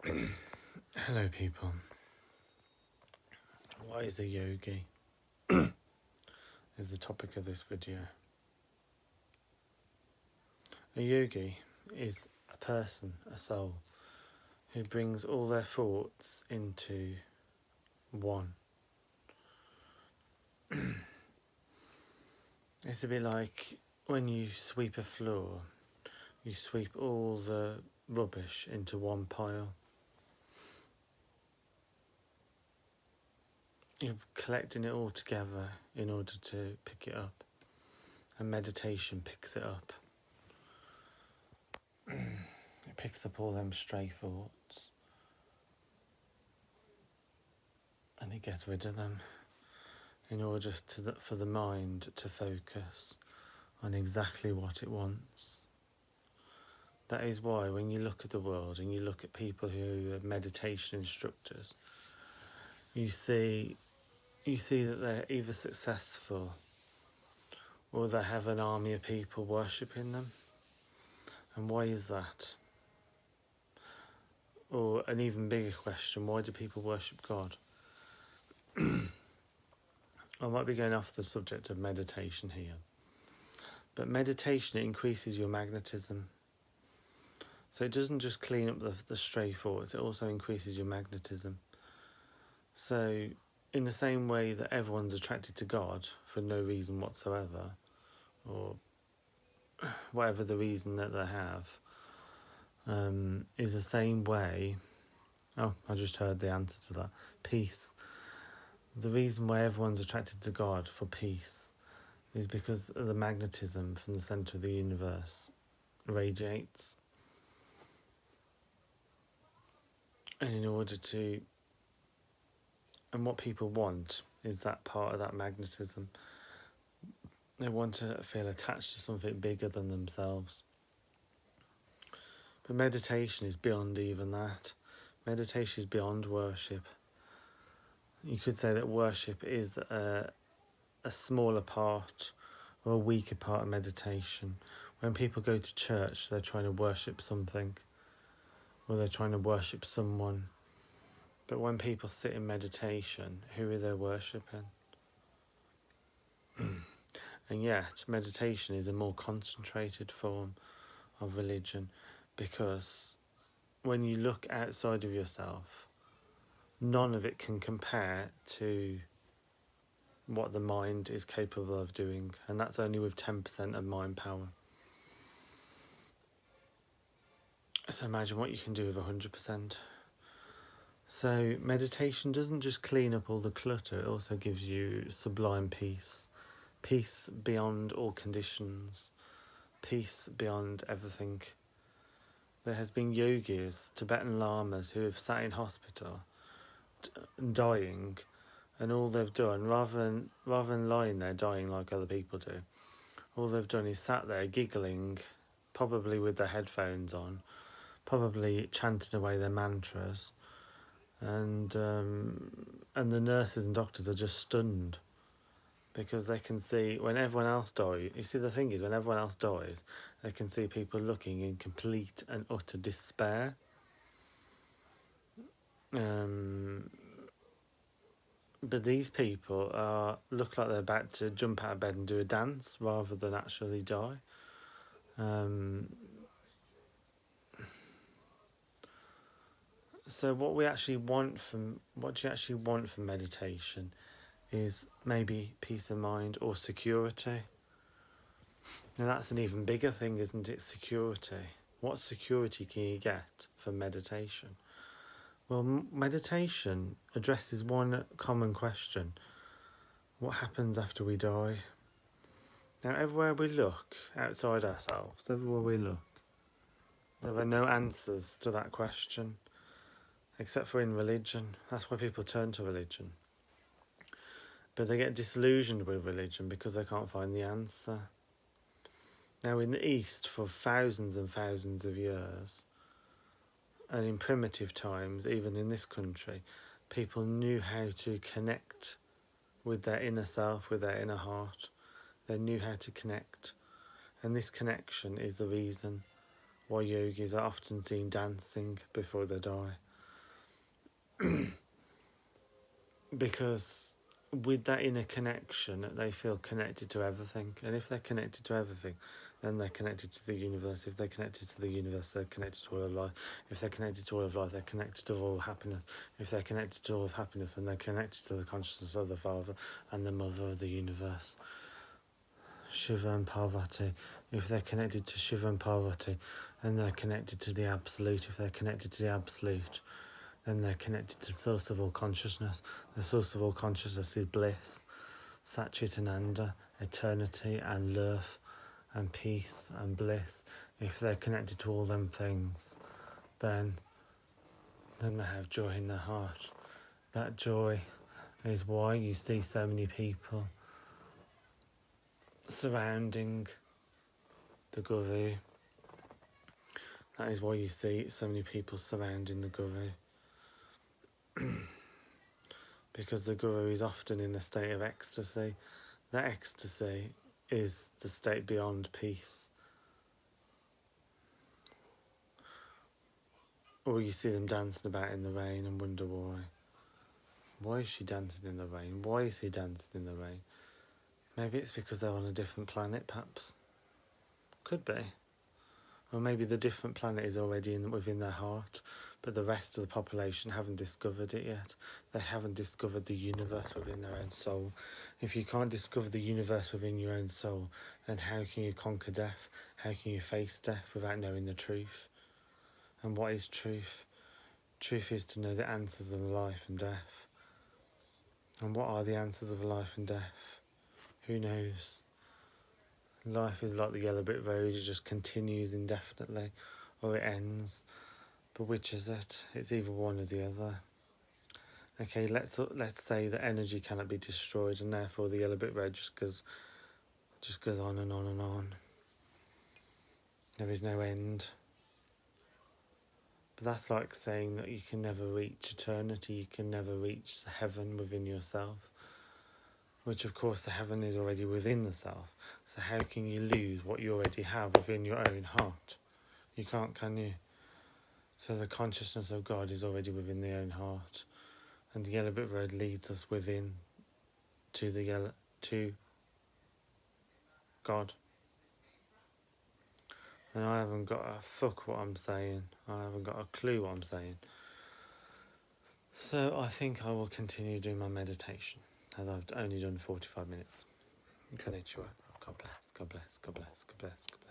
Hello people, what is a yogi? Is the topic of this video. A yogi is a person, a soul, who brings all their thoughts into one. It's a bit like when you sweep a floor, you sweep all the rubbish into one pile. You're collecting it all together in order to pick it up, and meditation picks it up. It picks up all them stray thoughts and it gets rid of them in order for the mind to focus on exactly what it wants. That is why when you look at the world and you look at people who are meditation instructors, you see that they're either successful or they have an army of people worshipping them. And why is that? Or an even bigger question, why do people worship God? I might be going off the subject of meditation here, but meditation increases your magnetism. So it doesn't just clean up the stray thoughts, it also increases your magnetism. So in the same way that everyone's attracted to God for no reason whatsoever, or whatever the reason that they have, is the same way. Oh, I just heard the answer to that. Peace. The reason why everyone's attracted to God for peace is because of the magnetism from the centre of the universe radiates. And what people want is that part of that magnetism. They want to feel attached to something bigger than themselves. But meditation is beyond even that. Meditation is beyond worship. You could say that worship is a smaller part or a weaker part of meditation. When people go to church, they're trying to worship something, or they're trying to worship someone. But when people sit in meditation, who are they worshipping? And yet, meditation is a more concentrated form of religion, because when you look outside of yourself, none of it can compare to what the mind is capable of doing, and that's only with 10% of mind power. So imagine what you can do with 100%. So meditation doesn't just clean up all the clutter, it also gives you sublime peace. Peace beyond all conditions. Peace beyond everything. There has been yogis, Tibetan lamas, who have sat in hospital dying, and all they've done, rather than lying there dying like other people do, all they've done is sat there giggling, probably with their headphones on, probably chanting away their mantras, and the nurses and doctors are just stunned, because they can see when everyone else dies. You see, the thing is, when everyone else dies, they can see people looking in complete and utter despair. But these people look like they're about to jump out of bed and do a dance rather than actually die. So what do you actually want from meditation is maybe peace of mind or security. Now that's an even bigger thing, isn't it? Security. What security can you get from meditation? Well, meditation addresses one common question: what happens after we die? Now, everywhere we look outside ourselves, everywhere we look, there are no answers to that question, except for in religion. That's why people turn to religion. But they get disillusioned with religion because they can't find the answer. Now, in the East, for thousands and thousands of years, and in primitive times, even in this country, people knew how to connect with their inner self, with their inner heart. They knew how to connect. And this connection is the reason why yogis are often seen dancing before they die. Because with that inner connection, they feel connected to everything. And if they're connected to everything, then they're connected to the universe. If they're connected to the universe, they're connected to all of life. If they're connected to all of life, they're connected to all happiness. If they're connected to all of happiness, then they're connected to the consciousness of the Father and the Mother of the universe, Shiva and Parvati. If they're connected to Shiva and Parvati, then they're connected to the Absolute. If they're connected to the Absolute, then they're connected to the source of all consciousness. The source of all consciousness is bliss, Satchitananda, eternity and love and peace and bliss. If they're connected to all them things, then they have joy in their heart. That joy is why you see so many people surrounding the Guru. That is why you see so many people surrounding the Guru. Because the Guru is often in a state of ecstasy. That ecstasy is the state beyond peace. Or you see them dancing about in the rain and wonder why. Why is she dancing in the rain? Why is he dancing in the rain? Maybe it's because they're on a different planet, perhaps. Could be. Or maybe the different planet is already within their heart, but the rest of the population haven't discovered it yet. They haven't discovered the universe within their own soul. If you can't discover the universe within your own soul, then how can you conquer death? How can you face death without knowing the truth? And what is truth? Truth is to know the answers of life and death. And what are the answers of life and death? Who knows? Life is like the yellow brick road, it just continues indefinitely, or it ends. But which is it? It's either one or the other. Okay, let's say that energy cannot be destroyed, and therefore the yellow brick road just goes on and on and on. There is no end. But that's like saying that you can never reach eternity, you can never reach the heaven within yourself. Which of course the heaven is already within the self. So how can you lose what you already have within your own heart? You can't, can you? So the consciousness of God is already within the own heart. And the yellow brick road leads us within to God. And I haven't got a fuck what I'm saying. I haven't got a clue what I'm saying. So I think I will continue doing my meditation, as I've only done 45 minutes. Konnichiwa. God bless, God bless, God bless, God bless, God bless.